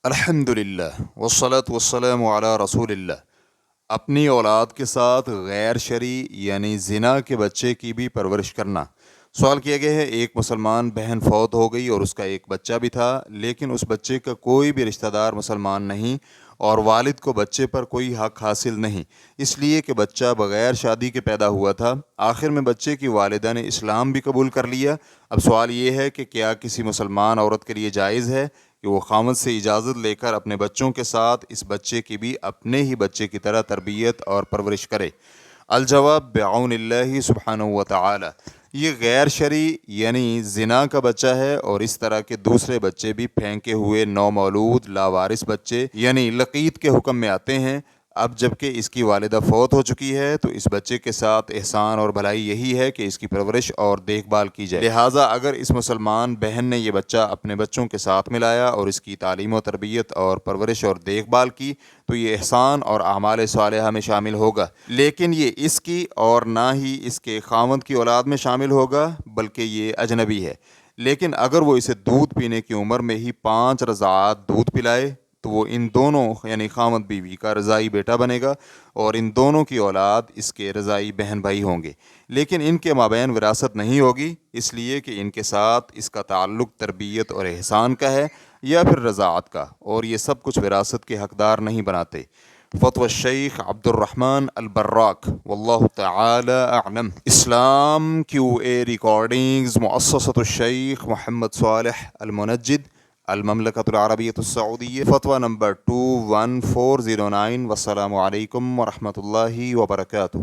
الحمدللہ والصلاة والسلام علی رسول اللہ۔ اپنی اولاد کے ساتھ غیر شرعی یعنی زنا کے بچے کی بھی پرورش کرنا۔ سوال کیا گیا ہے، ایک مسلمان بہن فوت ہو گئی اور اس کا ایک بچہ بھی تھا، لیکن اس بچے کا کوئی بھی رشتہ دار مسلمان نہیں اور والد کو بچے پر کوئی حق حاصل نہیں، اس لیے کہ بچہ بغیر شادی کے پیدا ہوا تھا۔ آخر میں بچے کی والدہ نے اسلام بھی قبول کر لیا۔ اب سوال یہ ہے کہ کیا کسی مسلمان عورت کے لیے جائز ہے کہ وہ خاوند سے اجازت لے کر اپنے بچوں کے ساتھ اس بچے کی بھی اپنے ہی بچے کی طرح تربیت اور پرورش کرے؟ الجواب بعون اللہ سبحانہ و تعالی، یہ غیر شرعی یعنی زنا کا بچہ ہے، اور اس طرح کے دوسرے بچے بھی پھینکے ہوئے نومولود لاوارث بچے یعنی لقیط کے حکم میں آتے ہیں۔ اب جبکہ اس کی والدہ فوت ہو چکی ہے تو اس بچے کے ساتھ احسان اور بھلائی یہی ہے کہ اس کی پرورش اور دیکھ بھال کی جائے۔ لہٰذا اگر اس مسلمان بہن نے یہ بچہ اپنے بچوں کے ساتھ ملایا اور اس کی تعلیم و تربیت اور پرورش اور دیکھ بھال کی تو یہ احسان اور اعمال صالحہ میں شامل ہوگا، لیکن یہ اس کی اور نہ ہی اس کے خاوند کی اولاد میں شامل ہوگا، بلکہ یہ اجنبی ہے۔ لیکن اگر وہ اسے دودھ پینے کی عمر میں ہی 5 رضعات دودھ پلائے تو وہ ان دونوں یعنی خاوند بیوی کا رضائی بیٹا بنے گا، اور ان دونوں کی اولاد اس کے رضائی بہن بھائی ہوں گے، لیکن ان کے مابین وراثت نہیں ہوگی، اس لیے کہ ان کے ساتھ اس کا تعلق تربیت اور احسان کا ہے یا پھر رضاعت کا، اور یہ سب کچھ وراثت کے حقدار نہیں بناتے۔ فتوی الشیخ عبد الرحمن البراک، واللہ تعالی اعلم۔ اسلام QA ریکارڈنگز، مؤسسۃ الشیخ محمد صالح المنجد، المملکۃ العربیۃ السعودیہ، فتویٰ نمبر 21409۔ والسلام علیکم ورحمۃ اللہ وبرکاتہ۔